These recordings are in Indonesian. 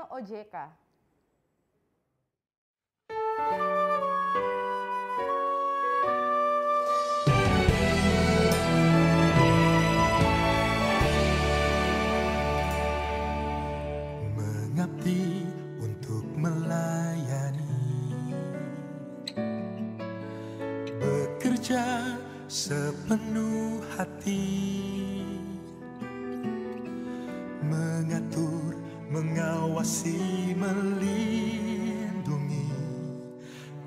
Insan OJK. Mengabdi untuk melayani, bekerja sepenuh hati, mengatur, mengawasi, melindungi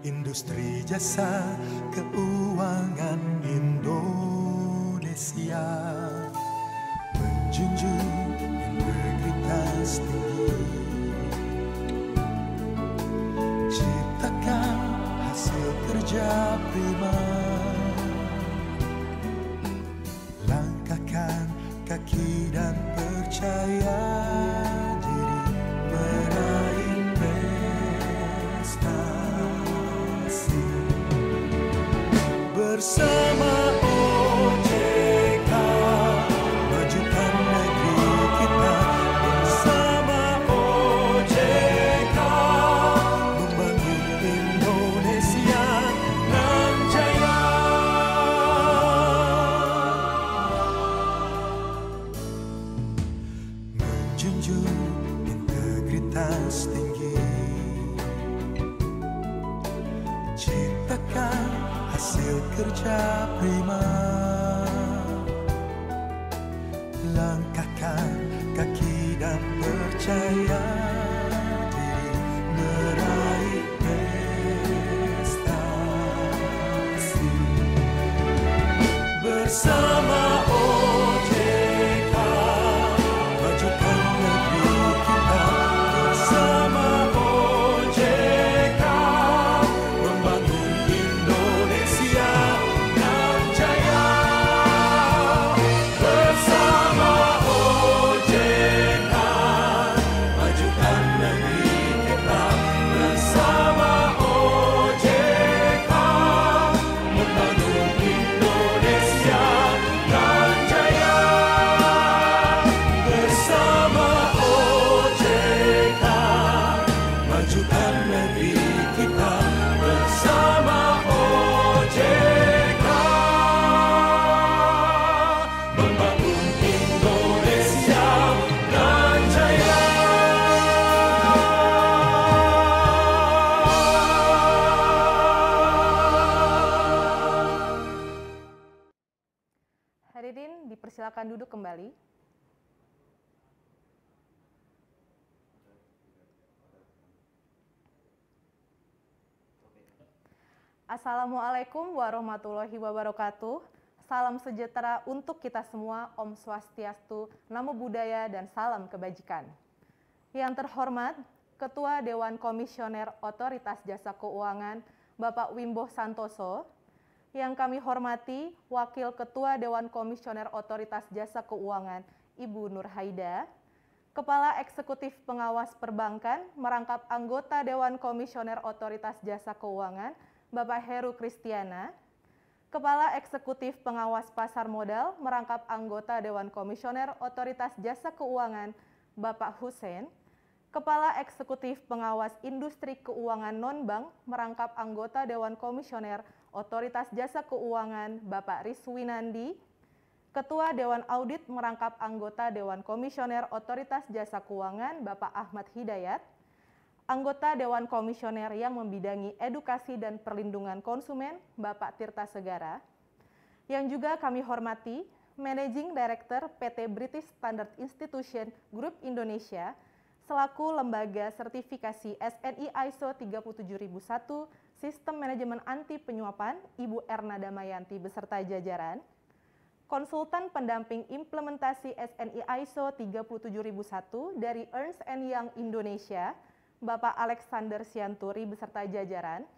industri jasa keuangan Indonesia, menjunjung integritas tinggi, ciptakan hasil kerja prima, langkahkan kaki dan percaya diri meraih prestasi. Bersama OJK, majukan negeri kita. Bersama OJK, membangun Indonesia nan jaya. Menjunjung integritas tinggi, ciptakan hasil kerja prima, langkahkan kaki dan percaya diri meraih prestasi. Bersama OJK, majukan negeri kita. Bersama OJK, membangun Indonesia nan jaya. Bersama OJK, majukan negeri kita. Bersama OJK, membangun Indonesia nan jaya. Bersama OJK, majukan negeri kita. Bersama OJK, membangun Indonesia nan jaya. Hadirin dipersilakan duduk kembali. Assalamualaikum warahmatullahi wabarakatuh. Salam sejahtera untuk kita semua. Om Swastiastu, Namo Buddhaya, dan salam kebajikan. Yang terhormat, Ketua Dewan Komisioner Otoritas Jasa Keuangan, Bapak Wimbo Santoso. Yang kami hormati, Wakil Ketua Dewan Komisioner Otoritas Jasa Keuangan, Ibu Nur Haida. Kepala Eksekutif Pengawas Perbankan, merangkap anggota Dewan Komisioner Otoritas Jasa Keuangan, Bapak Heru Kristiana. Kepala Eksekutif Pengawas Pasar Modal, merangkap anggota Dewan Komisioner Otoritas Jasa Keuangan, Bapak Hussein. Kepala Eksekutif Pengawas Industri Keuangan Non-Bank, merangkap anggota Dewan Komisioner Otoritas Jasa Keuangan, Bapak Riswinandi. Ketua Dewan Audit, merangkap anggota Dewan Komisioner Otoritas Jasa Keuangan, Bapak Ahmad Hidayat. Anggota Dewan Komisioner yang membidangi edukasi dan perlindungan konsumen, Bapak Tirta Segara. Yang juga kami hormati, Managing Director PT British Standard Institution Group Indonesia, selaku lembaga sertifikasi SNI ISO 37001, Sistem Manajemen Anti Penyuapan, Ibu Erna Damayanti beserta jajaran. Konsultan pendamping implementasi SNI ISO 37001 dari Ernst & Young Indonesia, Bapak Alexander Sianturi beserta jajaran,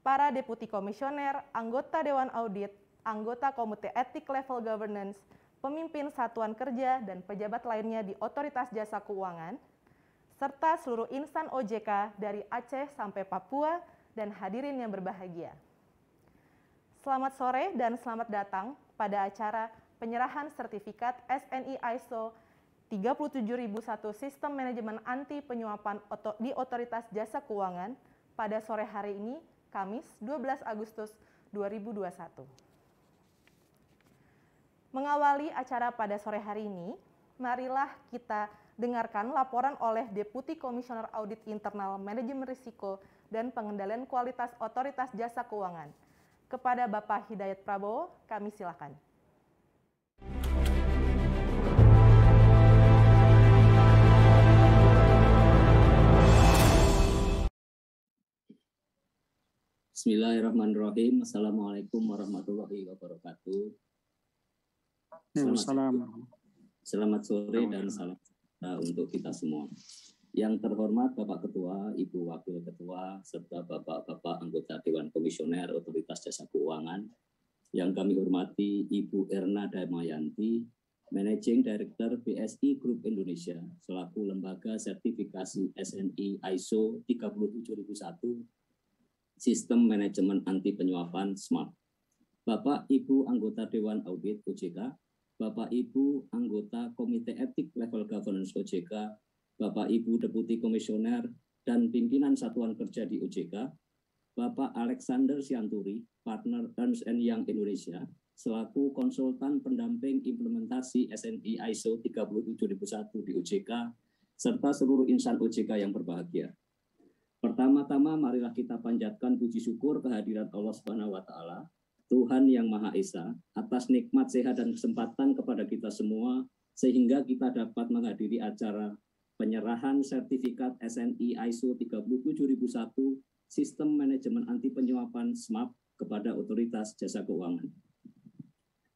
para Deputi Komisioner, anggota Dewan Audit, anggota Komite Etik Level Governance, pemimpin satuan kerja, dan pejabat lainnya di Otoritas Jasa Keuangan, serta seluruh insan OJK dari Aceh sampai Papua, dan hadirin yang berbahagia. Selamat sore dan selamat datang pada acara penyerahan sertifikat SNI ISO 37.001 Sistem Manajemen Anti Penyuapan di Otoritas Jasa Keuangan pada sore hari ini, Kamis 12 Agustus 2021. Mengawali acara pada sore hari ini, marilah kita dengarkan laporan oleh Deputi Komisioner Audit Internal Manajemen Risiko dan Pengendalian Kualitas Otoritas Jasa Keuangan. Kepada Bapak Hidayat Prabowo, kami silakan. Bismillahirrahmanirrahim. Assalamualaikum warahmatullahi wabarakatuh. Selamat sore dan salam sejahtera untuk kita semua. Yang terhormat Bapak Ketua, Ibu Wakil Ketua, serta Bapak-Bapak anggota Dewan Komisioner Otoritas Jasa Keuangan. Yang kami hormati Ibu Erna Damayanti, Managing Director BSI Group Indonesia, selaku Lembaga Sertifikasi SNI ISO 37001, Sistem Manajemen Anti Penyuapan SMART. Bapak Ibu anggota Dewan Audit OJK, Bapak Ibu anggota Komite Etik Level Governance OJK, Bapak Ibu Deputi Komisioner dan pimpinan Satuan Kerja di OJK, Bapak Alexander Sianturi, partner Ernst & Young Indonesia, selaku konsultan pendamping implementasi SNI ISO 37001 di OJK, serta seluruh insan OJK yang berbahagia. Pertama-tama marilah kita panjatkan puji syukur kehadiran Allah Subhanahu wa taala, Tuhan yang Maha Esa, atas nikmat sehat dan kesempatan kepada kita semua sehingga kita dapat menghadiri acara penyerahan sertifikat SNI ISO 37001 Sistem Manajemen Anti Penyuapan SMART kepada Otoritas Jasa Keuangan.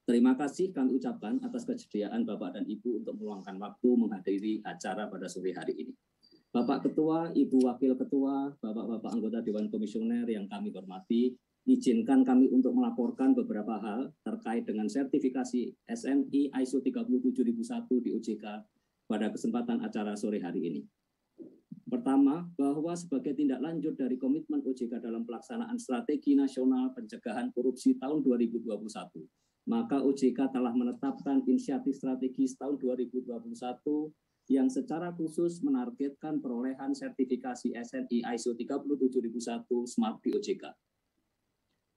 Terima kasih kami ucapkan atas kesediaan Bapak dan Ibu untuk meluangkan waktu menghadiri acara pada sore hari ini. Bapak Ketua, Ibu Wakil Ketua, Bapak-Bapak anggota Dewan Komisioner yang kami hormati, izinkan kami untuk melaporkan beberapa hal terkait dengan sertifikasi SNI ISO 37001 di OJK pada kesempatan acara sore hari ini. Pertama, bahwa sebagai tindak lanjut dari komitmen OJK dalam pelaksanaan Strategi Nasional Pencegahan Korupsi tahun 2021, maka OJK telah menetapkan inisiatif strategis tahun 2021 yang secara khusus menargetkan perolehan sertifikasi SNI ISO 37001 SMART di OJK.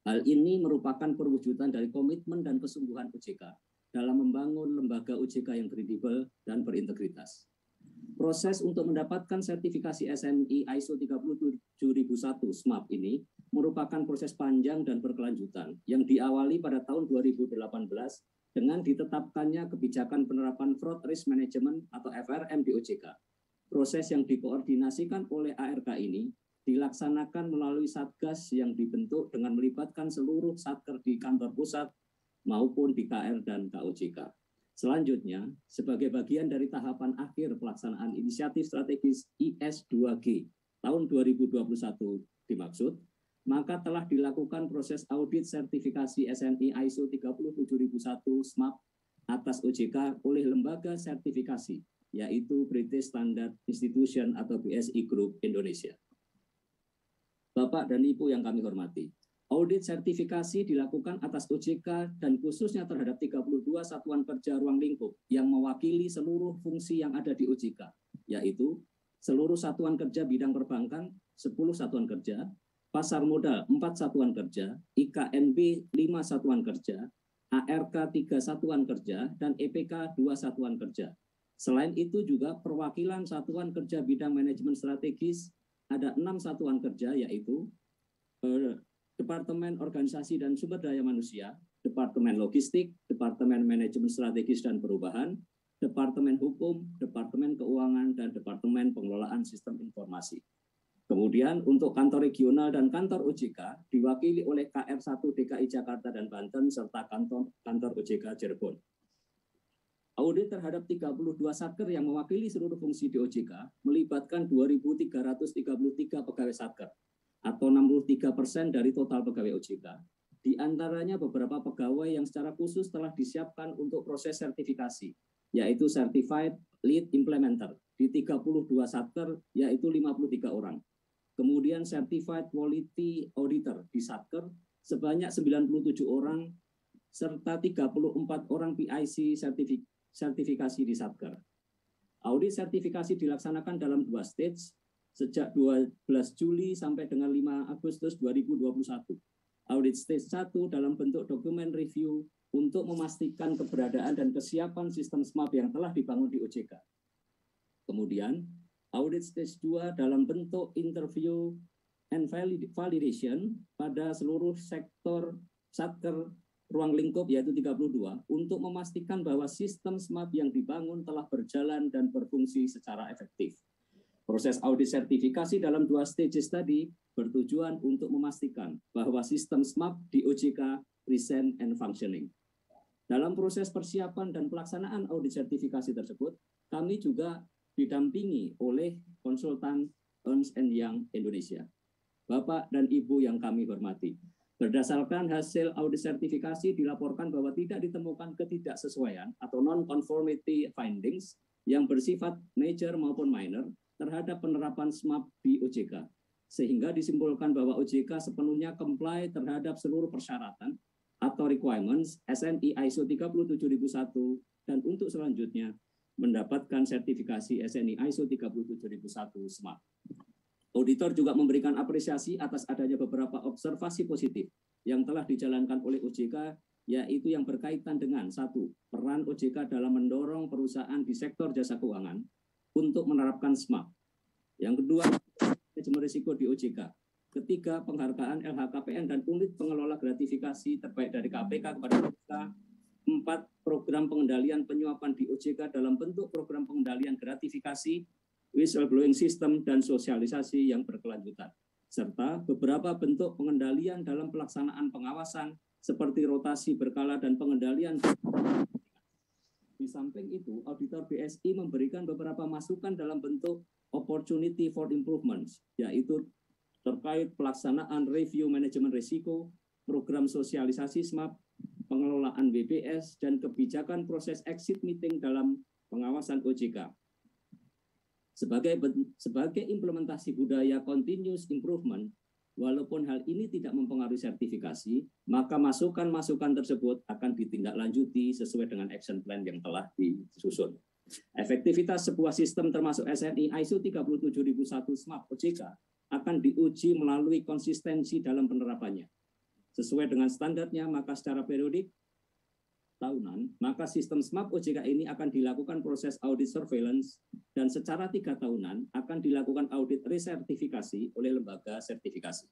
Hal ini merupakan perwujudan dari komitmen dan kesungguhan OJK dalam membangun lembaga OJK yang kredibel dan berintegritas. Proses untuk mendapatkan sertifikasi SNI ISO 37001 SMART ini merupakan proses panjang dan berkelanjutan yang diawali pada tahun 2018 dengan ditetapkannya kebijakan penerapan Fraud Risk Management atau FRM di OJK. Proses yang dikoordinasikan oleh ARK ini dilaksanakan melalui Satgas yang dibentuk dengan melibatkan seluruh Satker di kantor pusat maupun di KR dan KOJK. Selanjutnya, sebagai bagian dari tahapan akhir pelaksanaan inisiatif strategis IS2G tahun 2021 dimaksud, maka telah dilakukan proses audit sertifikasi SNI ISO 37001 SMART atas OJK oleh lembaga sertifikasi, yaitu British Standard Institution atau BSI Group Indonesia. Bapak dan Ibu yang kami hormati, audit sertifikasi dilakukan atas OJK dan khususnya terhadap 32 satuan kerja ruang lingkup yang mewakili seluruh fungsi yang ada di OJK, yaitu seluruh satuan kerja bidang perbankan, 10 satuan kerja, pasar modal 4 satuan kerja, IKNB 5 satuan kerja, ARK 3 satuan kerja, dan EPK 2 satuan kerja. Selain itu juga perwakilan satuan kerja bidang manajemen strategis ada 6 satuan kerja, yaitu Departemen Organisasi dan Sumber Daya Manusia, Departemen Logistik, Departemen Manajemen Strategis dan Perubahan, Departemen Hukum, Departemen Keuangan, dan Departemen Pengelolaan Sistem Informasi. Kemudian untuk kantor regional dan kantor OJK diwakili oleh KR1 DKI Jakarta dan Banten serta kantor OJK Cirebon. Audit terhadap 32 satker yang mewakili seluruh fungsi di OJK melibatkan 2.333 pegawai satker atau 63% dari total pegawai OJK. Di antaranya beberapa pegawai yang secara khusus telah disiapkan untuk proses sertifikasi, yaitu Certified Lead Implementer di 32 satker, yaitu 53 orang. Kemudian Certified Quality Auditor di Satker sebanyak 97 orang, serta 34 orang PIC sertifikasi di Satker. Audit sertifikasi dilaksanakan dalam 2 stage sejak 12 Juli sampai dengan 5 Agustus 2021. Audit stage 1 dalam bentuk dokumen review untuk memastikan keberadaan dan kesiapan sistem SMAP yang telah dibangun di OJK. Kemudian, audit stage 2 dalam bentuk interview and validation pada seluruh sektor satker ruang lingkup yaitu 32 untuk memastikan bahwa sistem SMAP yang dibangun telah berjalan dan berfungsi secara efektif. Proses audit sertifikasi dalam 2 stages tadi bertujuan untuk memastikan bahwa sistem SMAP di OJK present and functioning. Dalam proses persiapan dan pelaksanaan audit sertifikasi tersebut, kami juga didampingi oleh konsultan Ernst & Young Indonesia. Bapak dan Ibu yang kami hormati, berdasarkan hasil audit sertifikasi dilaporkan bahwa tidak ditemukan ketidaksesuaian atau non-conformity findings yang bersifat major maupun minor terhadap penerapan SMAP di OJK, sehingga disimpulkan bahwa OJK sepenuhnya comply terhadap seluruh persyaratan atau requirements SNI ISO 37001 dan untuk selanjutnya mendapatkan sertifikasi SNI ISO 37001 SMAP. Auditor juga memberikan apresiasi atas adanya beberapa observasi positif yang telah dijalankan oleh OJK, yaitu yang berkaitan dengan 1. Peran OJK dalam mendorong perusahaan di sektor jasa keuangan untuk menerapkan SMAP. Yang kedua, manajemen risiko di OJK. Ketiga, penghargaan LHKPN dan unit pengelola gratifikasi terbaik dari KPK kepada OJK. 4. Program pengendalian penyuapan di OJK dalam bentuk program pengendalian gratifikasi, whistleblowing system, dan sosialisasi yang berkelanjutan, serta beberapa bentuk pengendalian dalam pelaksanaan pengawasan seperti rotasi berkala dan pengendalian. Di samping itu, auditor BSI memberikan beberapa masukan dalam bentuk opportunity for improvements, yaitu terkait pelaksanaan review manajemen risiko, program sosialisasi SMAP, pengelolaan BPS, dan kebijakan proses exit meeting dalam pengawasan OJK. Sebagai implementasi budaya continuous improvement, walaupun hal ini tidak mempengaruhi sertifikasi, maka masukan-masukan tersebut akan ditindaklanjuti sesuai dengan action plan yang telah disusun. Efektivitas sebuah sistem termasuk SNI ISO 37001 SMAP OJK akan diuji melalui konsistensi dalam penerapannya. Sesuai dengan standarnya, maka secara periodik tahunan, maka sistem SMAP OJK ini akan dilakukan proses audit surveillance dan secara 3 tahunan akan dilakukan audit resertifikasi oleh lembaga sertifikasi.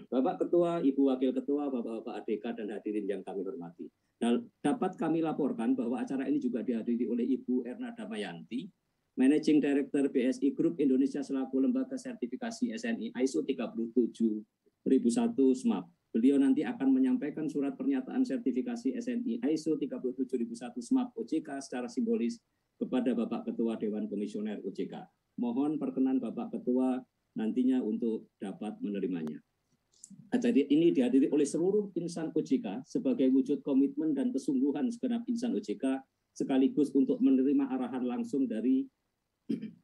Bapak Ketua, Ibu Wakil Ketua, Bapak-Bapak ADK dan hadirin yang kami hormati. Dapat kami laporkan bahwa acara ini juga dihadiri oleh Ibu Erna Damayanti, Managing Director BSI Group Indonesia selaku lembaga sertifikasi SNI ISO 37001 SMAP. Beliau nanti akan menyampaikan surat pernyataan sertifikasi SNI ISO 37001 SMAP OJK secara simbolis kepada Bapak Ketua Dewan Komisioner OJK. Mohon perkenan Bapak Ketua nantinya untuk dapat menerimanya. Acara ini dihadiri oleh seluruh insan OJK sebagai wujud komitmen dan kesungguhan segenap insan OJK sekaligus untuk menerima arahan langsung dari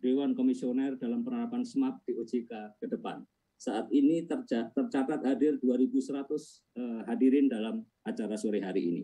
Dewan Komisioner dalam penerapan SMAP di OJK ke depan. Saat ini tercatat hadir 2.100 hadirin dalam acara sore hari ini.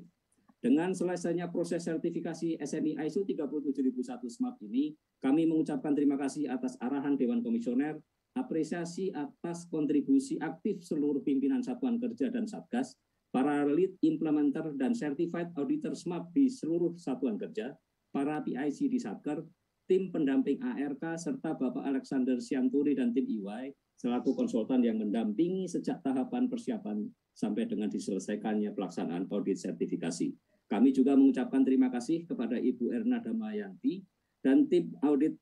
Dengan selesainya proses sertifikasi SNI ISO 37001 SMAP ini, kami mengucapkan terima kasih atas arahan Dewan Komisioner, apresiasi atas kontribusi aktif seluruh pimpinan Satuan Kerja dan Satgas, para lead implementer dan certified auditor SMAP di seluruh Satuan Kerja, para PIC di Satker, tim pendamping ARK, serta Bapak Alexander Sianturi dan tim EY, selaku konsultan yang mendampingi sejak tahapan persiapan sampai dengan diselesaikannya pelaksanaan audit sertifikasi. Kami juga mengucapkan terima kasih kepada Ibu Erna Damayanti dan tim audit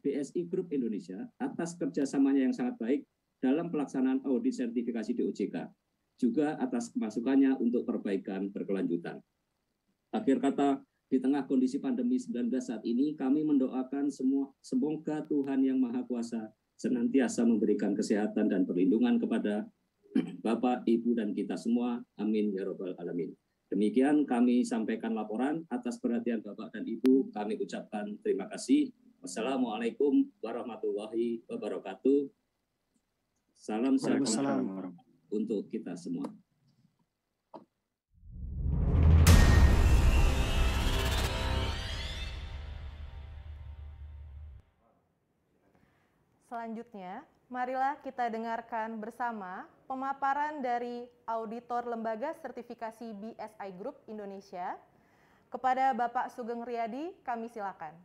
BSI Group Indonesia atas kerjasamanya yang sangat baik dalam pelaksanaan audit sertifikasi di OJK, juga atas masukannya untuk perbaikan berkelanjutan. Akhir kata, di tengah kondisi pandemi 19 saat ini, kami mendoakan semoga Tuhan Yang Maha Kuasa senantiasa memberikan kesehatan dan perlindungan kepada Bapak, Ibu, dan kita semua. Amin ya Rabbal Alamin. Demikian kami sampaikan laporan. Atas perhatian Bapak dan Ibu, kami ucapkan terima kasih. Wassalamualaikum warahmatullahi wabarakatuh. Salam sehat untuk kita semua. Selanjutnya, marilah kita dengarkan bersama pemaparan dari Auditor Lembaga Sertifikasi BSI Group Indonesia. Kepada Bapak Sugeng Riyadi, kami silakan.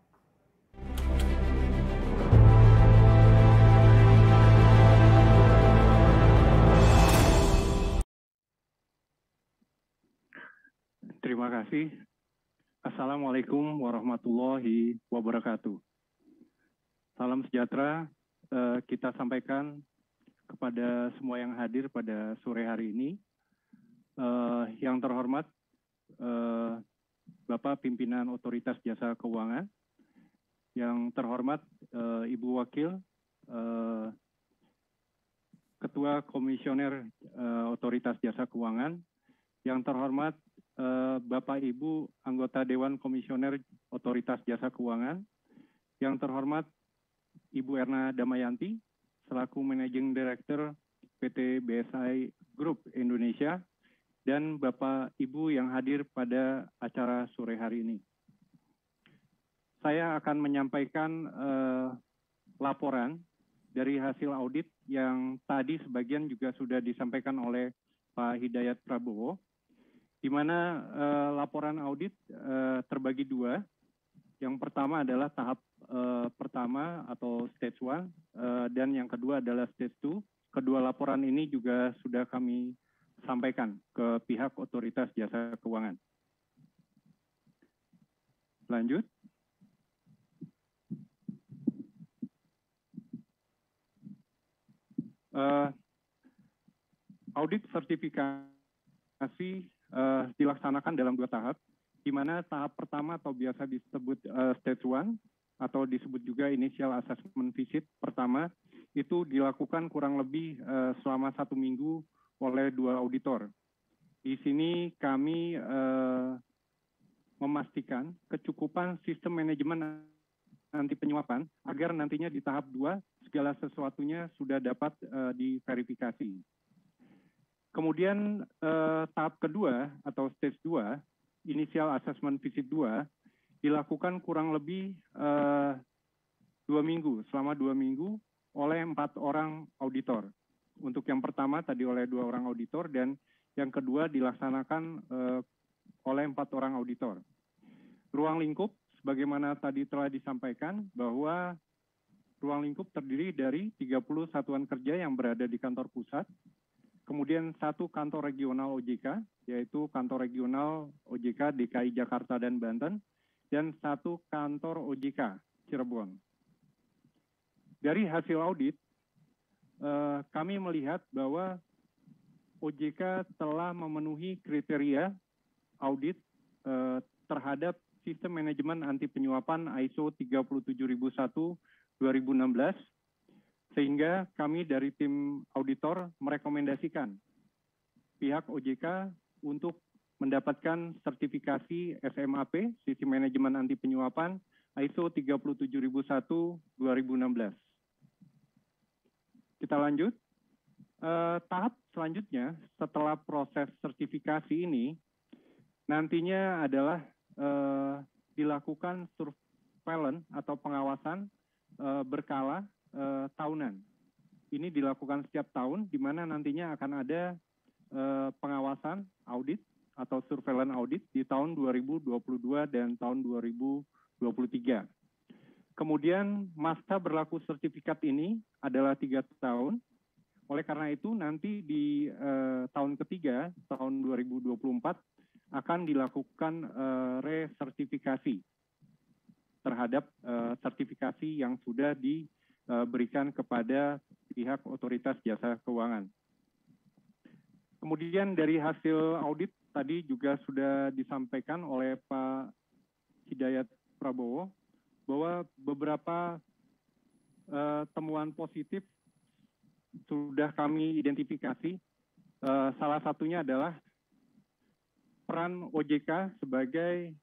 Terima kasih. Assalamualaikum warahmatullahi wabarakatuh. Salam sejahtera kita sampaikan kepada semua yang hadir pada sore hari ini. Yang terhormat Bapak Pimpinan Otoritas Jasa Keuangan, yang terhormat Ibu Wakil Ketua Komisioner Otoritas Jasa Keuangan, yang terhormat Bapak Ibu anggota Dewan Komisioner Otoritas Jasa Keuangan, yang terhormat Ibu Erna Damayanti selaku Managing Director PT BSI Group Indonesia, dan Bapak Ibu yang hadir pada acara sore hari ini. Saya akan menyampaikan laporan dari hasil audit yang tadi sebagian juga sudah disampaikan oleh Pak Hidayat Prabowo, di mana laporan audit terbagi dua. Yang pertama adalah tahap pertama atau stage 1, dan yang kedua adalah stage 2. Kedua laporan ini juga sudah kami sampaikan ke pihak Otoritas Jasa Keuangan. Lanjut. Audit sertifikasi dilaksanakan dalam dua tahap, di mana tahap pertama atau biasa disebut stage 1 atau disebut juga initial assessment visit pertama, itu dilakukan kurang lebih selama 1 minggu oleh 2 auditor. Di sini kami memastikan kecukupan sistem manajemen anti penyuapan agar nantinya di tahap 2 segala sesuatunya sudah dapat diverifikasi. Kemudian tahap kedua atau stage 2, initial assessment visit 2, dilakukan kurang lebih 2 minggu, selama 2 minggu oleh 4 orang auditor. Untuk yang pertama tadi oleh 2 orang auditor, dan yang kedua dilaksanakan oleh 4 orang auditor. Ruang lingkup, sebagaimana tadi telah disampaikan, bahwa ruang lingkup terdiri dari 30 satuan kerja yang berada di kantor pusat, kemudian 1 kantor regional OJK, yaitu kantor regional OJK DKI Jakarta dan Banten, dan 1 kantor OJK Cirebon. Dari hasil audit, kami melihat bahwa OJK telah memenuhi kriteria audit terhadap sistem manajemen anti penyuapan ISO 37001/2016, sehingga kami dari tim auditor merekomendasikan pihak OJK untuk mendapatkan sertifikasi SMAP, Sistem Manajemen Anti Penyuapan, ISO 37001/2016. Kita lanjut. Tahap selanjutnya setelah proses sertifikasi ini, nantinya adalah dilakukan surveillance atau pengawasan berkala tahunan. Ini dilakukan setiap tahun, di mana nantinya akan ada pengawasan audit atau surveillance audit di tahun 2022 dan tahun 2023. Kemudian masa berlaku sertifikat ini adalah 3 tahun. Oleh karena itu nanti di tahun ketiga, tahun 2024, akan dilakukan resertifikasi terhadap sertifikasi yang sudah diberikan kepada pihak Otoritas Jasa Keuangan. Kemudian dari hasil audit tadi juga sudah disampaikan oleh Pak Hidayat Prabowo bahwa beberapa temuan positif sudah kami identifikasi. Salah satunya adalah peran OJK sebagai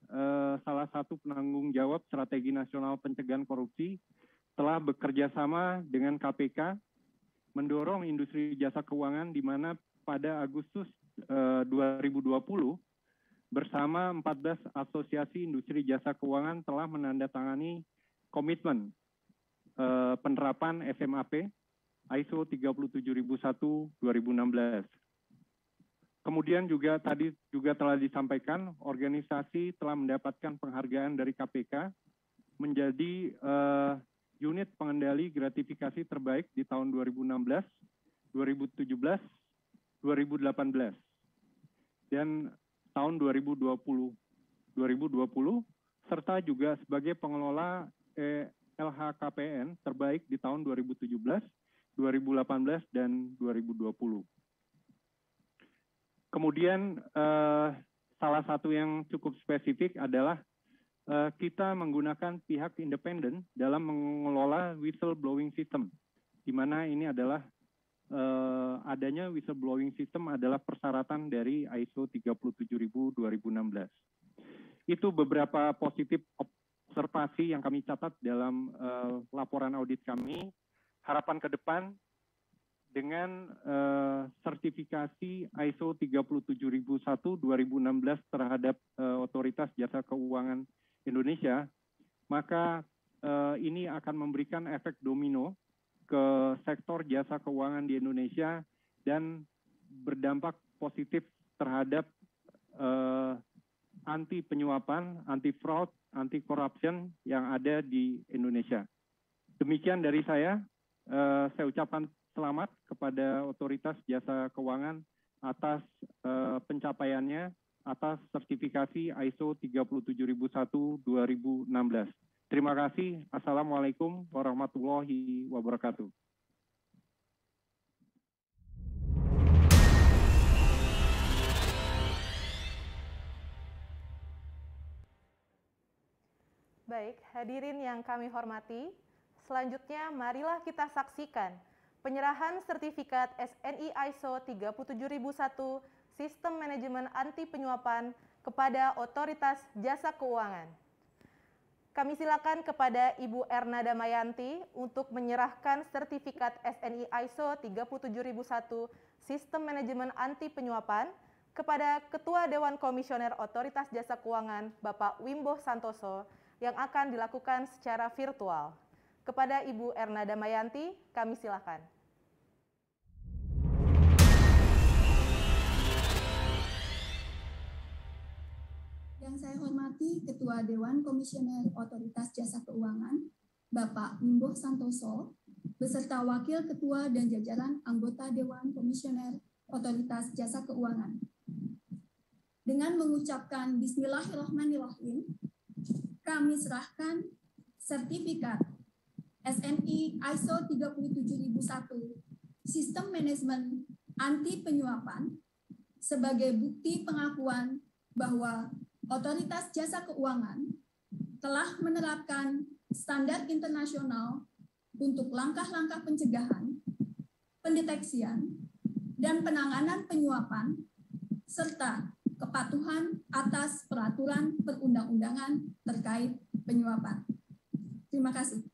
salah satu penanggung jawab strategi nasional pencegahan korupsi telah bekerja sama dengan KPK mendorong industri jasa keuangan, di mana pada Agustus 2020 bersama 14 asosiasi industri jasa keuangan telah menandatangani komitmen penerapan SMAP ISO 37001-2016. Kemudian juga tadi juga telah disampaikan, organisasi telah mendapatkan penghargaan dari KPK menjadi unit pengendali gratifikasi terbaik di tahun 2016, 2017, 2018, dan tahun 2020, serta juga sebagai pengelola LHKPN terbaik di tahun 2017, 2018, dan 2020. Kemudian salah satu yang cukup spesifik adalah kita menggunakan pihak independen dalam mengelola whistleblowing system, di mana ini adalah adanya whistleblowing system adalah persyaratan dari ISO 37000-2016. Itu beberapa positif observasi yang kami catat dalam laporan audit kami. Harapan ke depan dengan sertifikasi ISO 37001-2016 terhadap Otoritas Jasa Keuangan Indonesia, maka ini akan memberikan efek domino ke sektor jasa keuangan di Indonesia dan berdampak positif terhadap anti penyuapan, anti fraud, anti corruption yang ada di Indonesia. Demikian dari saya ucapkan selamat kepada Otoritas Jasa Keuangan atas pencapaiannya atas sertifikasi ISO 37001-2016. Terima kasih. Assalamualaikum warahmatullahi wabarakatuh. Baik, hadirin yang kami hormati, selanjutnya marilah kita saksikan penyerahan sertifikat SNI ISO 37001 Sistem Manajemen Anti Penyuapan kepada Otoritas Jasa Keuangan. Kami silakan kepada Ibu Erna Damayanti untuk menyerahkan sertifikat SNI ISO 37001 Sistem Manajemen Anti Penyuapan kepada Ketua Dewan Komisioner Otoritas Jasa Keuangan, Bapak Wimbo Santoso, yang akan dilakukan secara virtual. Kepada Ibu Erna Damayanti, kami silakan. Yang saya hormati Ketua Dewan Komisioner Otoritas Jasa Keuangan, Bapak Wimbo Santoso, beserta Wakil Ketua dan jajaran anggota Dewan Komisioner Otoritas Jasa Keuangan. Dengan mengucapkan Bismillahirrahmanirrahim, kami serahkan sertifikat SNI ISO 37001 Sistem Manajemen Anti Penyuapan sebagai bukti pengakuan bahwa Otoritas Jasa Keuangan telah menerapkan standar internasional untuk langkah-langkah pencegahan, pendeteksian, dan penanganan penyuapan, serta kepatuhan atas peraturan perundang-undangan terkait penyuapan. Terima kasih.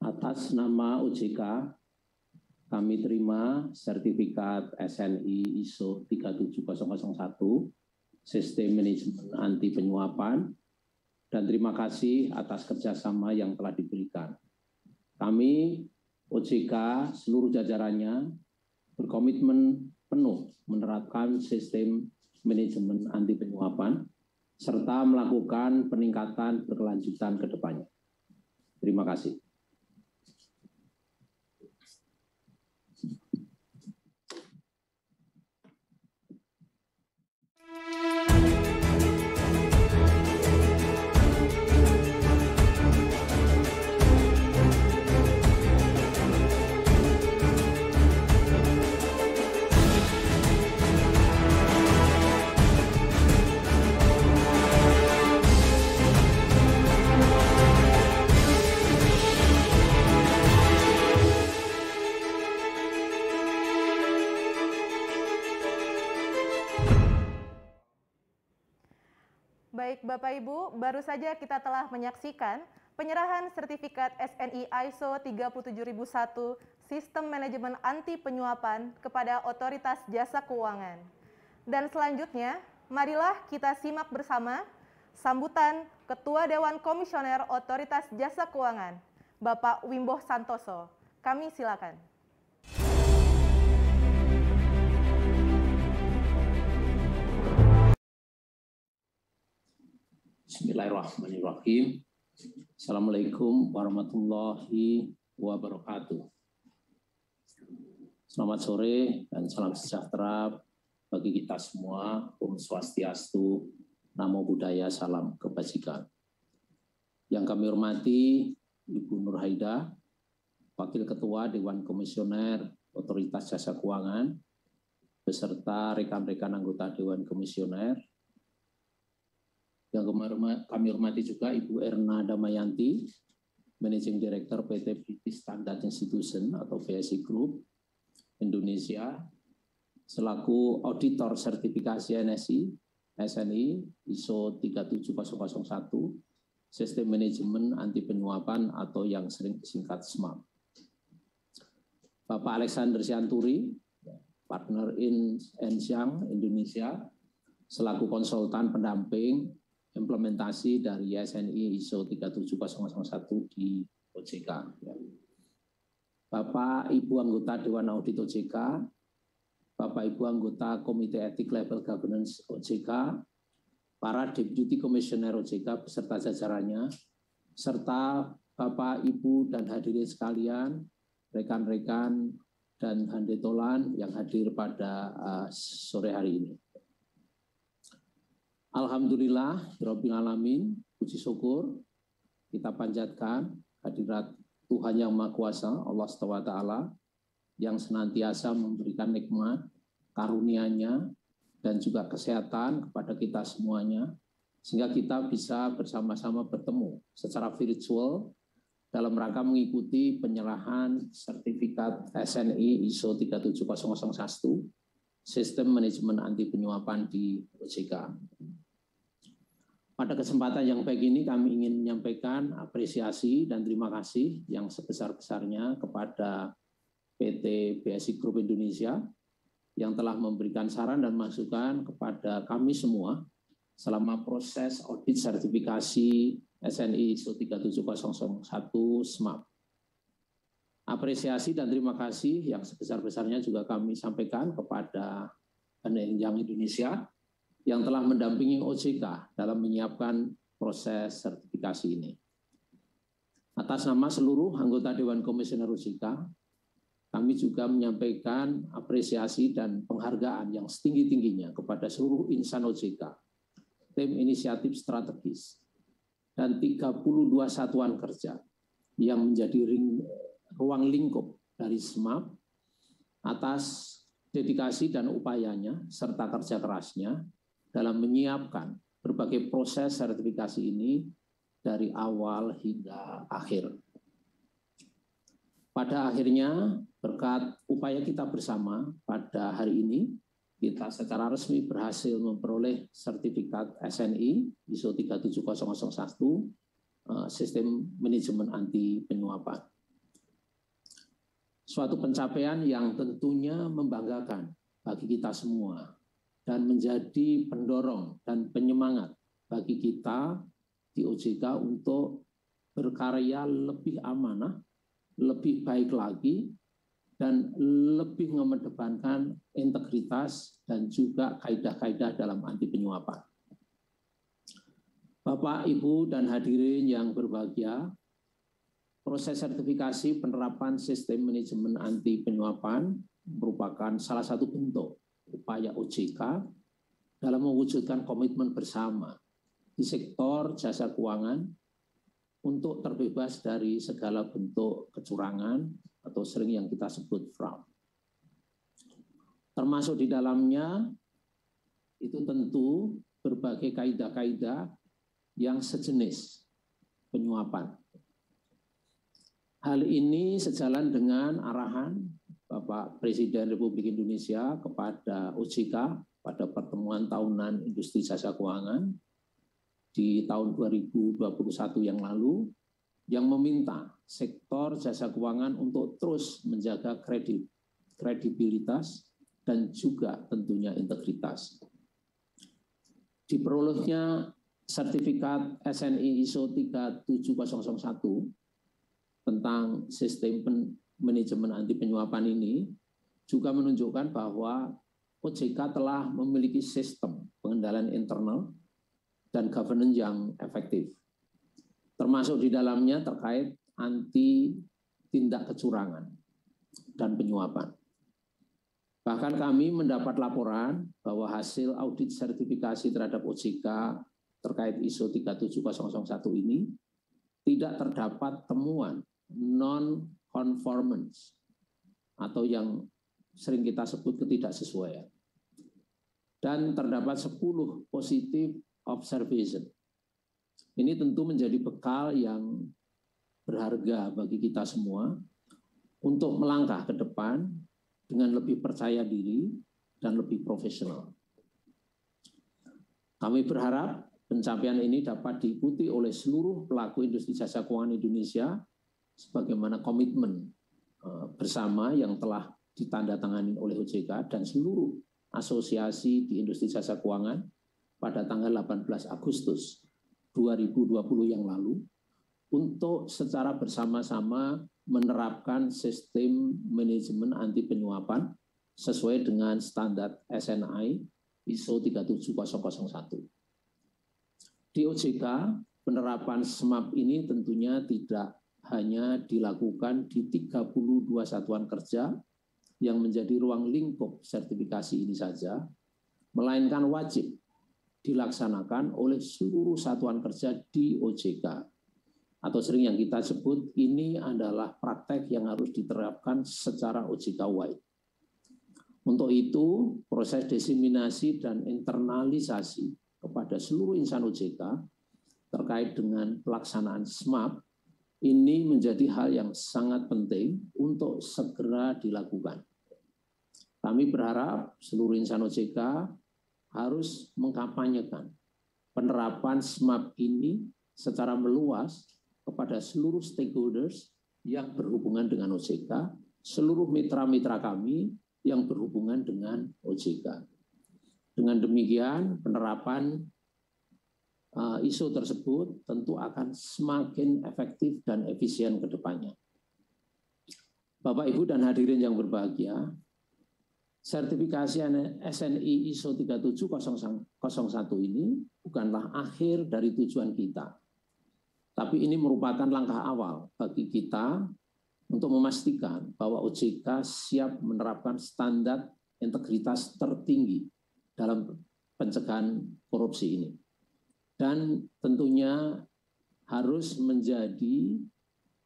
Atas nama OJK, kami terima sertifikat SNI ISO 37001, Sistem Manajemen Anti Penyuapan, dan terima kasih atas kerjasama yang telah diberikan. Kami, OJK, seluruh jajarannya, berkomitmen penuh menerapkan sistem manajemen anti penyuapan, serta melakukan peningkatan berkelanjutan ke depannya. Terima kasih. Baik Bapak Ibu, baru saja kita telah menyaksikan penyerahan sertifikat SNI ISO 37001 Sistem Manajemen Anti Penyuapan kepada Otoritas Jasa Keuangan. Dan selanjutnya, marilah kita simak bersama sambutan Ketua Dewan Komisioner Otoritas Jasa Keuangan, Bapak Wimbo Santoso. Kami silakan. Bismillahirrahmanirrahim. Assalamualaikum warahmatullahi wabarakatuh. Selamat sore dan salam sejahtera bagi kita semua. Om Swastiastu, Namo Buddhaya, salam kebajikan. Yang kami hormati Ibu Nur Haida, Wakil Ketua Dewan Komisioner Otoritas Jasa Keuangan, beserta rekan-rekan anggota Dewan Komisioner. Yang kami hormati juga Ibu Erna Damayanti, Managing Director PT British Standard Institution atau BSI Group Indonesia, selaku Auditor Sertifikasi SNI ISO 37001, Sistem Manajemen Anti Penyuapan atau yang sering disingkat SMAP. Bapak Alexander Sianturi, Partner in Ensyang Indonesia, selaku konsultan pendamping implementasi dari SNI ISO 37001 di OJK. Bapak Ibu anggota Dewan Audit OJK, Bapak Ibu anggota Komite Etik Level Governance OJK, para Deputy Komisioner OJK beserta jajarannya, serta Bapak Ibu dan hadirin sekalian, rekan-rekan dan handetolan yang hadir pada sore hari ini. Alhamdulillah, Rabbil Alamin, puji syukur kita panjatkan hadirat Tuhan Yang Maha Kuasa, Allah SWT, yang senantiasa memberikan nikmat, karunia-Nya, dan juga kesehatan kepada kita semuanya, sehingga kita bisa bersama-sama bertemu secara virtual dalam rangka mengikuti penyerahan sertifikat SNI ISO 37001, Sistem Manajemen Anti Penyuapan di OJK. Pada kesempatan yang baik ini kami ingin menyampaikan apresiasi dan terima kasih yang sebesar-besarnya kepada PT BSI Group Indonesia yang telah memberikan saran dan masukan kepada kami semua selama proses audit sertifikasi SNI ISO 37001 SMAP. Apresiasi dan terima kasih yang sebesar-besarnya juga kami sampaikan kepada Ensyang Indonesia yang telah mendampingi OJK dalam menyiapkan proses sertifikasi ini. Atas nama seluruh anggota Dewan Komisioner OJK, kami juga menyampaikan apresiasi dan penghargaan yang setinggi-tingginya kepada seluruh insan OJK, tim inisiatif strategis, dan 32 satuan kerja yang menjadi ruang lingkup dari SMAP atas dedikasi dan upayanya serta kerja kerasnya dalam menyiapkan berbagai proses sertifikasi ini dari awal hingga akhir. Pada akhirnya, berkat upaya kita bersama pada hari ini, kita secara resmi berhasil memperoleh sertifikat SNI ISO 37001, Sistem Manajemen Anti Penyuapan. Suatu pencapaian yang tentunya membanggakan bagi kita semua, dan menjadi pendorong dan penyemangat bagi kita di OJK untuk berkarya lebih amanah, lebih baik lagi, dan lebih mengedepankan integritas dan juga kaidah-kaidah dalam anti penyuapan. Bapak, Ibu, dan hadirin yang berbahagia, proses sertifikasi penerapan sistem manajemen anti penyuapan merupakan salah satu bentuk upaya OJK dalam mewujudkan komitmen bersama di sektor jasa keuangan untuk terbebas dari segala bentuk kecurangan atau sering yang kita sebut fraud. Termasuk di dalamnya itu tentu berbagai kaidah-kaidah yang sejenis penyuapan. Hal ini sejalan dengan arahan Bapak Presiden Republik Indonesia kepada OJK pada pertemuan tahunan industri jasa keuangan di tahun 2021 yang lalu, yang meminta sektor jasa keuangan untuk terus menjaga kredibilitas dan juga tentunya integritas. Diperolehnya sertifikat SNI ISO 37001 tentang sistem manajemen anti penyuapan ini juga menunjukkan bahwa OJK telah memiliki sistem pengendalian internal dan governance yang efektif. Termasuk di dalamnya terkait anti tindak kecurangan dan penyuapan. Bahkan kami mendapat laporan bahwa hasil audit sertifikasi terhadap OJK terkait ISO 37001 ini tidak terdapat temuan non-conformance atau yang sering kita sebut ketidaksesuaian. Dan terdapat 10 positive observation. Ini tentu menjadi bekal yang berharga bagi kita semua untuk melangkah ke depan dengan lebih percaya diri dan lebih profesional. Kami berharap pencapaian ini dapat diikuti oleh seluruh pelaku industri jasa keuangan Indonesia sebagaimana komitmen bersama yang telah ditandatangani oleh OJK dan seluruh asosiasi di industri jasa keuangan pada tanggal 18 Agustus 2020 yang lalu untuk secara bersama-sama menerapkan sistem manajemen anti penyuapan sesuai dengan standar SNI ISO 37001. Di OJK, penerapan SMAP ini tentunya tidak hanya dilakukan di 32 satuan kerja yang menjadi ruang lingkup sertifikasi ini saja, melainkan wajib dilaksanakan oleh seluruh satuan kerja di OJK. Atau sering yang kita sebut, ini adalah praktek yang harus diterapkan secara OJK-wide. Untuk itu, proses diseminasi dan internalisasi kepada seluruh insan OJK terkait dengan pelaksanaan SMAP ini menjadi hal yang sangat penting untuk segera dilakukan. Kami berharap seluruh insan OJK harus mengkampanyekan penerapan SMAP ini secara meluas kepada seluruh stakeholders yang berhubungan dengan OJK, seluruh mitra-mitra kami yang berhubungan dengan OJK. Dengan demikian, penerapan ISO tersebut tentu akan semakin efektif dan efisien ke depannya. Bapak, Ibu, dan hadirin yang berbahagia, sertifikasi SNI ISO 37001 ini bukanlah akhir dari tujuan kita, tapi ini merupakan langkah awal bagi kita untuk memastikan bahwa OJK siap menerapkan standar integritas tertinggi dalam pencegahan korupsi ini. Dan tentunya harus menjadi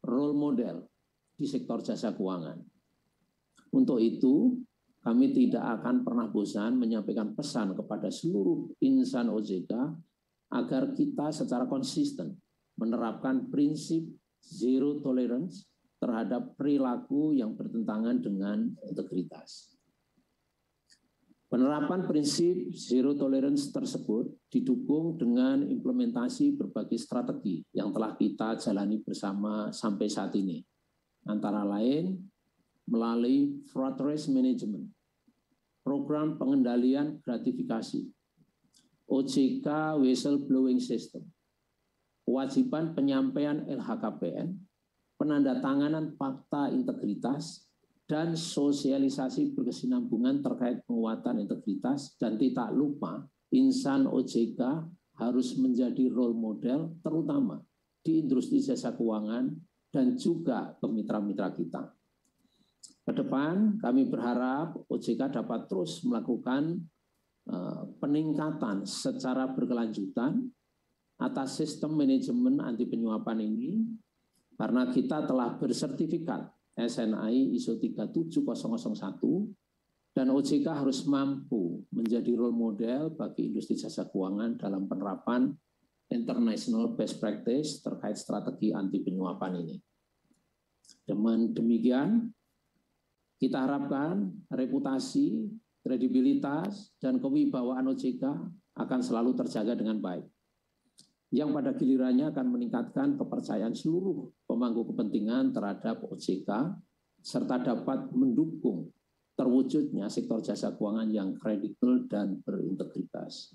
role model di sektor jasa keuangan. Untuk itu, kami tidak akan pernah bosan menyampaikan pesan kepada seluruh insan OJK agar kita secara konsisten menerapkan prinsip zero tolerance terhadap perilaku yang bertentangan dengan integritas. Penerapan prinsip zero tolerance tersebut didukung dengan implementasi berbagai strategi yang telah kita jalani bersama sampai saat ini. Antara lain, melalui fraud risk management, program pengendalian gratifikasi, OJK whistleblowing system, kewajiban penyampaian LHKPN, penandatanganan fakta integritas, dan sosialisasi berkesinambungan terkait penguatan integritas, dan tidak lupa insan OJK harus menjadi role model terutama di industri jasa keuangan dan juga ke mitra-mitra kita. Ke depan kami berharap OJK dapat terus melakukan peningkatan secara berkelanjutan atas sistem manajemen anti penyuapan ini karena kita telah bersertifikat SNI ISO 37001 dan OJK harus mampu menjadi role model bagi industri jasa keuangan dalam penerapan international best practice terkait strategi anti penyuapan ini. Dengan demikian, kita harapkan reputasi, kredibilitas, dan kewibawaan OJK akan selalu terjaga dengan baik, yang pada gilirannya akan meningkatkan kepercayaan seluruh pemangku kepentingan terhadap OJK, serta dapat mendukung terwujudnya sektor jasa keuangan yang kredibel dan berintegritas.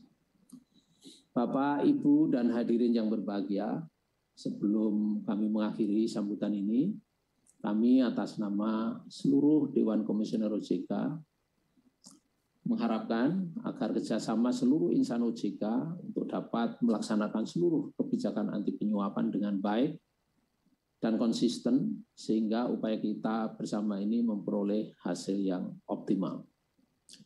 Bapak, Ibu, dan hadirin yang berbahagia, sebelum kami mengakhiri sambutan ini, kami atas nama seluruh Dewan Komisioner OJK mengharapkan agar kerjasama seluruh insan OJK untuk dapat melaksanakan seluruh kebijakan anti penyuapan dengan baik dan konsisten, sehingga upaya kita bersama ini memperoleh hasil yang optimal.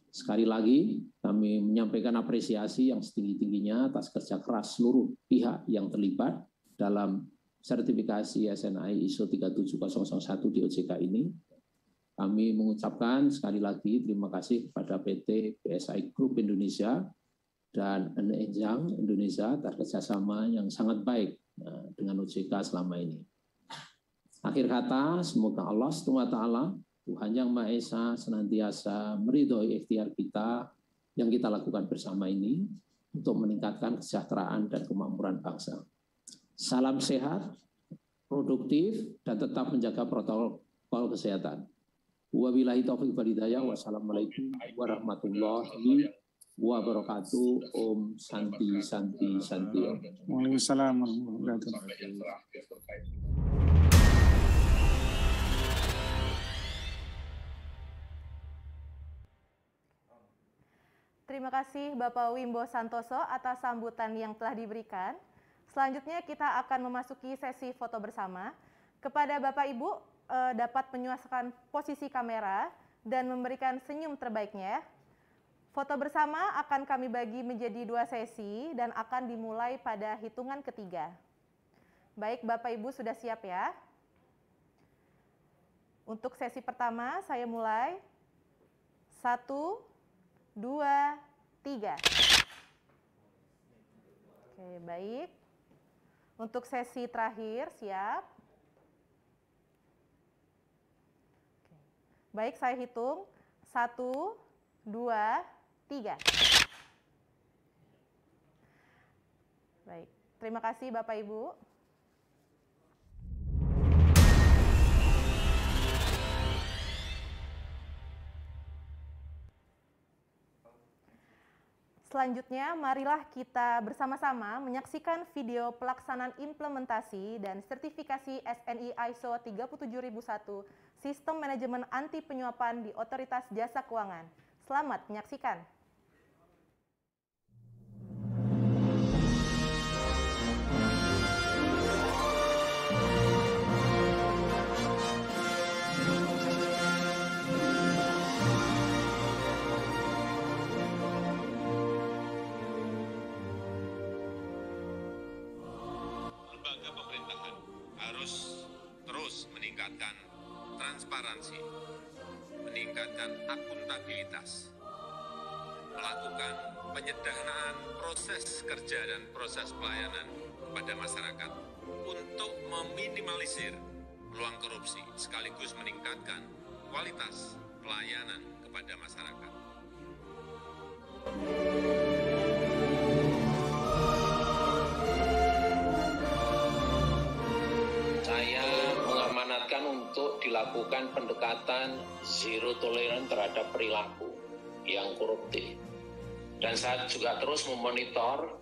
Sekali lagi, kami menyampaikan apresiasi yang setinggi-tingginya atas kerja keras seluruh pihak yang terlibat dalam sertifikasi SNI ISO 37001 di OJK ini. Kami mengucapkan sekali lagi terima kasih kepada PT BSI Group Indonesia dan Ernst & Young Indonesia atas kerjasama yang sangat baik dengan OJK selama ini. Akhir kata, semoga Allah SWT, Tuhan Yang Maha Esa, senantiasa meridhoi ikhtiar kita yang kita lakukan bersama ini untuk meningkatkan kesejahteraan dan kemakmuran bangsa. Salam sehat, produktif, dan tetap menjaga protokol kesehatan. Wabillahi taufiq wal hidayah. Wassalamualaikum warahmatullahi wabarakatuh. Om Santi Santi Santi. Waalaikumsalam warahmatullahi wabarakatuh. Terima kasih Bapak Wimbo Santoso atas sambutan yang telah diberikan. Selanjutnya kita akan memasuki sesi foto bersama. Kepada Bapak Ibu dapat menyuaskan posisi kamera dan memberikan senyum terbaiknya. Foto bersama akan kami bagi menjadi 2 sesi dan akan dimulai pada hitungan ketiga. Baik, Bapak Ibu sudah siap ya? Untuk sesi pertama saya mulai. 1, 2, 3. Oke, baik. Untuk sesi terakhir, siap? Oke. Baik, saya hitung. 1, 2, 3. Baik, terima kasih Bapak Ibu. Selanjutnya, marilah kita bersama-sama menyaksikan video pelaksanaan implementasi dan sertifikasi SNI ISO 37001 Sistem Manajemen Anti Penyuapan di Otoritas Jasa Keuangan. Selamat menyaksikan. Transparansi, meningkatkan akuntabilitas, melakukan penyederhanaan proses kerja dan proses pelayanan kepada masyarakat untuk meminimalisir peluang korupsi sekaligus meningkatkan kualitas pelayanan kepada masyarakat. Untuk dilakukan pendekatan zero tolerance terhadap perilaku yang koruptif. Dan saya juga terus memonitor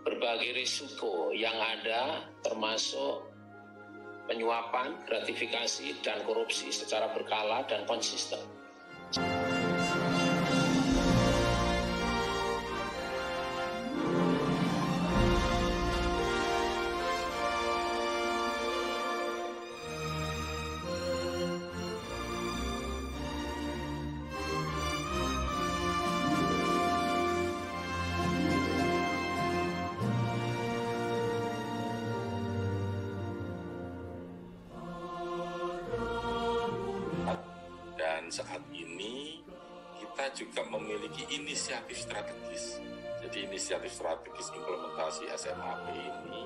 berbagai risiko yang ada, termasuk penyuapan, gratifikasi, dan korupsi secara berkala dan konsisten. Saat ini kita juga memiliki inisiatif strategis. Jadi inisiatif strategis implementasi SMAP ini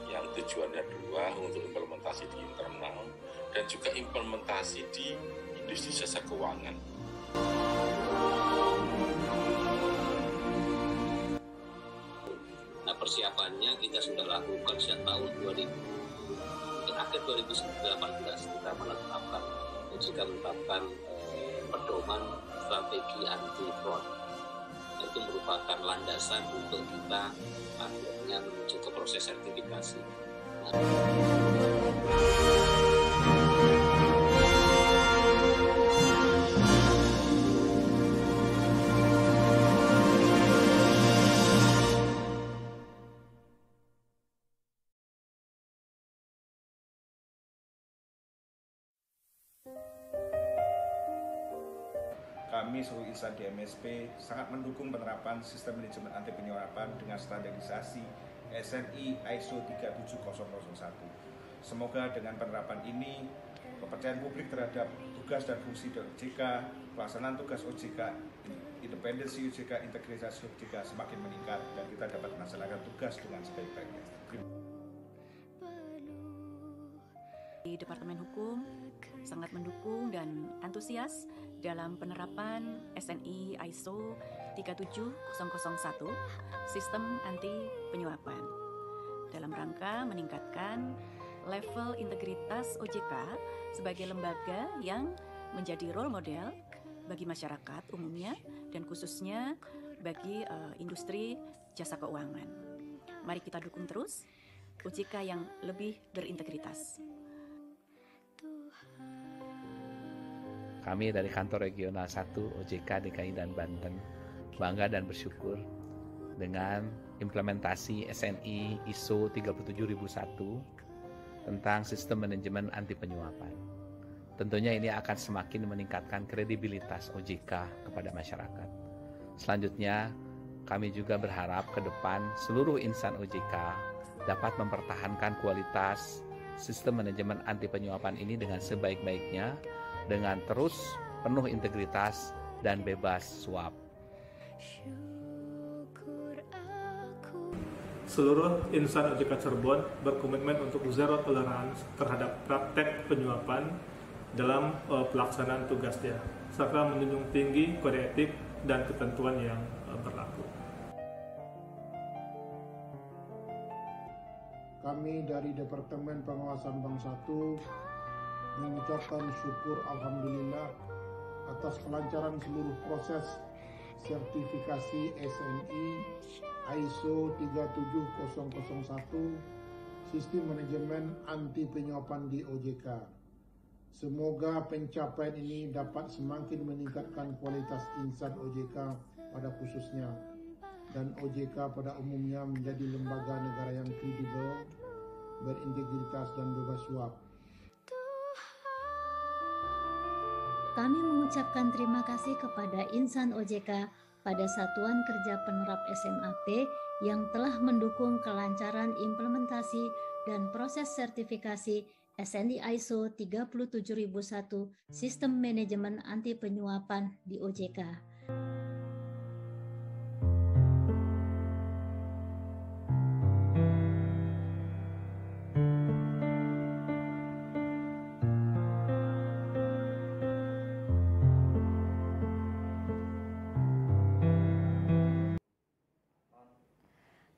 yang tujuannya 2, untuk implementasi di internal dan juga implementasi di industri jasa keuangan. Nah, persiapannya kita sudah lakukan sejak tahun 2000. Di akhir 2018 kita menetapkan OJK menetapkan pedoman strategi anti fraud. Itu merupakan landasan untuk kita akhirnya menuju ke proses sertifikasi. Kami seluruh insan di MSP sangat mendukung penerapan sistem manajemen anti penyuapan dengan standarisasi SNI ISO 37001. Semoga dengan penerapan ini, kepercayaan publik terhadap tugas dan fungsi OJK, pelaksanaan tugas OJK, independensi OJK, integritas OJK semakin meningkat dan kita dapat melaksanakan tugas dengan sebaik-baiknya. Di Departemen Hukum sangat mendukung dan antusias dalam penerapan SNI ISO 37001 sistem anti penyuapan dalam rangka meningkatkan level integritas OJK sebagai lembaga yang menjadi role model bagi masyarakat umumnya dan khususnya bagi industri jasa keuangan. Mari kita dukung terus OJK yang lebih berintegritas. Kami dari Kantor Regional 1 OJK DKI dan Banten bangga dan bersyukur dengan implementasi SNI ISO 37001 tentang sistem manajemen anti penyuapan. Tentunya ini akan semakin meningkatkan kredibilitas OJK kepada masyarakat. Selanjutnya, kami juga berharap ke depan seluruh insan OJK dapat mempertahankan kualitas sistem manajemen anti penyuapan ini dengan sebaik-baiknya, dengan terus penuh integritas dan bebas suap. Seluruh insan OJK Cirebon berkomitmen untuk zero tolerance terhadap praktek penyuapan dalam pelaksanaan tugasnya, serta menjunjung tinggi kode etik dan ketentuan yang berlaku. Kami dari Departemen Pengawasan Bank 1 mengucapkan syukur alhamdulillah atas kelancaran seluruh proses sertifikasi SNI ISO 37001 sistem manajemen anti penyuapan di OJK. Semoga pencapaian ini dapat semakin meningkatkan kualitas insan OJK pada khususnya dan OJK pada umumnya menjadi lembaga negara yang kredibel, berintegritas dan bebas suap. Kami mengucapkan terima kasih kepada insan OJK pada Satuan Kerja Penerap SMAP yang telah mendukung kelancaran implementasi dan proses sertifikasi SNI ISO 37001 Sistem Manajemen Anti Penyuapan di OJK.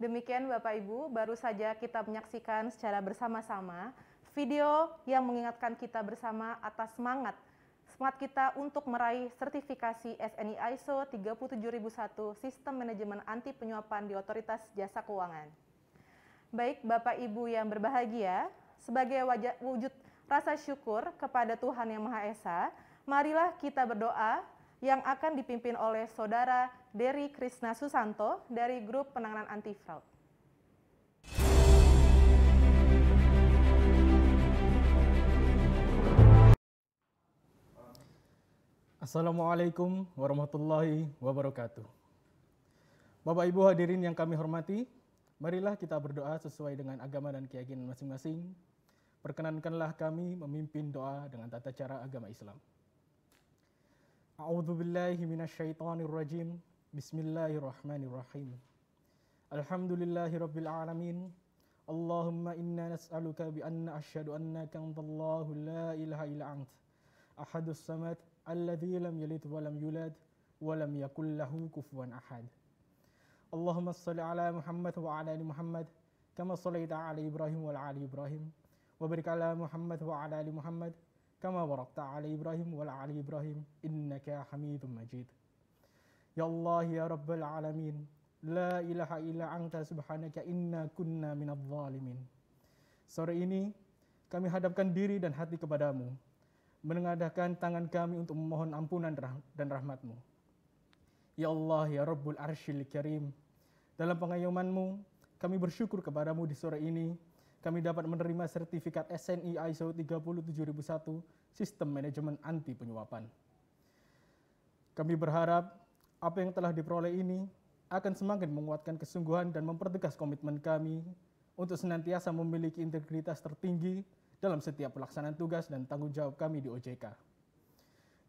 Demikian Bapak Ibu, baru saja kita menyaksikan secara bersama-sama video yang mengingatkan kita bersama atas semangat kita untuk meraih sertifikasi SNI ISO 37001 Sistem Manajemen Anti Penyuapan di Otoritas Jasa Keuangan. Baik Bapak Ibu yang berbahagia, sebagai wujud rasa syukur kepada Tuhan Yang Maha Esa, marilah kita berdoa yang akan dipimpin oleh Saudara Dery Krishna Susanto dari Grup Penanganan Anti Fraud. Assalamualaikum warahmatullahi wabarakatuh. Bapak Ibu hadirin yang kami hormati, marilah kita berdoa sesuai dengan agama dan keyakinan masing-masing. Perkenankanlah kami memimpin doa dengan tata cara agama Islam. A'udzu billahi minasyaitonir rajim. Bismillahirrahmanirrahim. Alhamdulillahirabbil alamin. Allahumma inna nas'aluka bi anna asyhadu annaka antallahu la ilaha illa ant. Ahadus samad alladzi lam yalid wa lam yulad wa lam yakul lahu kufuwan ahad. Allahumma shalli ala Muhammad wa ala ali Muhammad kama shallaita ala Ibrahim wa ala ali Ibrahim wa barik ala Muhammad wa ala ali Muhammad kama barakta ala Ibrahim wa ala ali Ibrahim innaka Hamidum Majid. Ya Allah ya Rabbal Alamin, la ilaha illa anta subhanaka inna kunna minadh zalimin. Sore ini kami hadapkan diri dan hati kepadamu, menengadahkan tangan kami untuk memohon ampunan dan rahmat-Mu. Ya Allah ya Rabbul Arsyil Karim, dalam pengayoman-Mu kami bersyukur kepadamu di sore ini kami dapat menerima sertifikat SNI ISO 37001 Sistem Manajemen Anti Penyuapan. Kami berharap apa yang telah diperoleh ini akan semakin menguatkan kesungguhan dan mempertegas komitmen kami untuk senantiasa memiliki integritas tertinggi dalam setiap pelaksanaan tugas dan tanggung jawab kami di OJK.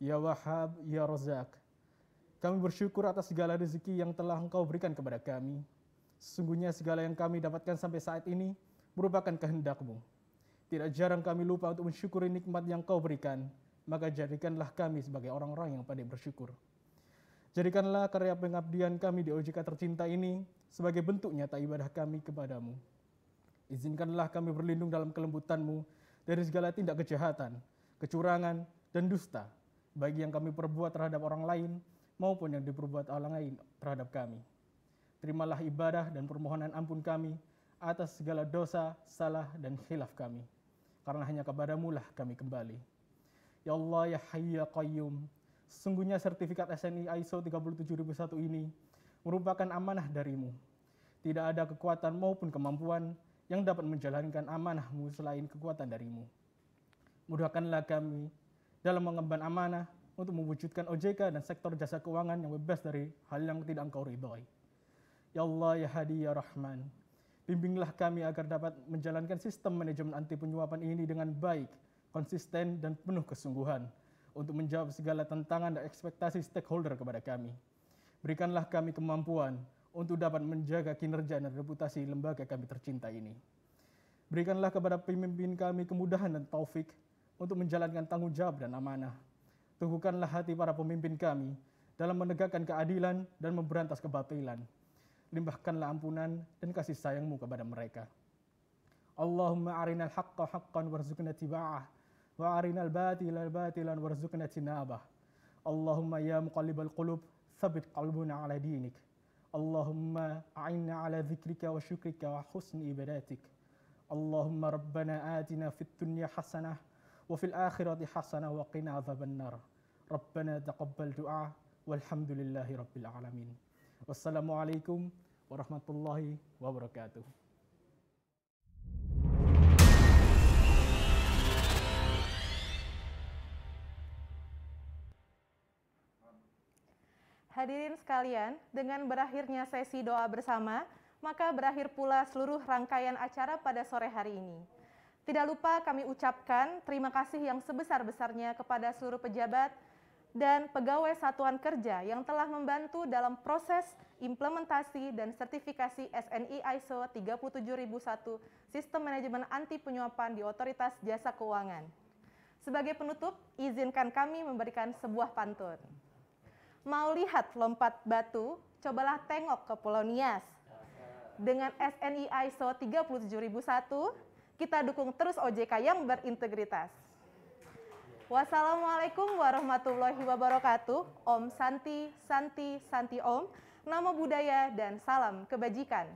Ya Wahhab, Ya Razak, kami bersyukur atas segala rezeki yang telah Engkau berikan kepada kami. Sesungguhnya segala yang kami dapatkan sampai saat ini merupakan kehendak-Mu. Tidak jarang kami lupa untuk mensyukuri nikmat yang Kau berikan, maka jadikanlah kami sebagai orang-orang yang pandai bersyukur. Jadikanlah karya pengabdian kami di OJK tercinta ini sebagai bentuk nyata ibadah kami kepadamu. Izinkanlah kami berlindung dalam kelembutan-Mu dari segala tindak kejahatan, kecurangan, dan dusta, baik yang kami perbuat terhadap orang lain maupun yang diperbuat orang lain terhadap kami. Terimalah ibadah dan permohonan ampun kami atas segala dosa, salah, dan khilaf kami. Karena hanya kepadamu lah kami kembali. Ya Allah, ya Hayy ya Qayyum, sesungguhnya sertifikat SNI ISO 37001 ini merupakan amanah darimu. Tidak ada kekuatan maupun kemampuan yang dapat menjalankan amanah-Mu selain kekuatan darimu. Mudahkanlah kami dalam mengemban amanah untuk mewujudkan OJK dan sektor jasa keuangan yang bebas dari hal yang tidak Engkau ridhoi. Ya Allah, ya Hadi, ya Rahman, bimbinglah kami agar dapat menjalankan sistem manajemen anti penyuapan ini dengan baik, konsisten, dan penuh kesungguhan untuk menjawab segala tantangan dan ekspektasi stakeholder kepada kami. Berikanlah kami kemampuan untuk dapat menjaga kinerja dan reputasi lembaga kami tercinta ini. Berikanlah kepada pemimpin kami kemudahan dan taufik untuk menjalankan tanggung jawab dan amanah. Teguhkanlah hati para pemimpin kami dalam menegakkan keadilan dan memberantas kebatilan. Limpahkanlah ampunan dan kasih sayang-Mu kepada mereka. Allahumma arinal haqqa haqqan warzuqna tiba'ah wa arinal batila batilan warzuqna tinabah. Allahumma ya muqallibal qulub tsabbit qalbuna ala dinik. Allahumma a'inna ala dzikrika wa syukrika wa husni ibadatik. Allahumma rabbana atina fid dunya hasanah wa fil akhirati hasanah wa qina adzabannar. Rabbana taqabbal du'a walhamdulillahi rabbil alamin. Wassalamualaikum warahmatullahi wabarakatuh. Hadirin sekalian, dengan berakhirnya sesi doa bersama, maka berakhir pula seluruh rangkaian acara pada sore hari ini. Tidak lupa kami ucapkan terima kasih yang sebesar-besarnya kepada seluruh pejabat dan pegawai satuan kerja yang telah membantu dalam proses implementasi dan sertifikasi SNI ISO 37001 Sistem Manajemen Anti Penyuapan di Otoritas Jasa Keuangan. Sebagai penutup, izinkan kami memberikan sebuah pantun. Mau lihat lompat batu, cobalah tengok ke Pulau Nias. Dengan SNI ISO 37001, kita dukung terus OJK yang berintegritas. Wassalamualaikum warahmatullahi wabarakatuh. Om Santi, Santi, Santi Om. Namo Buddhaya dan salam kebajikan.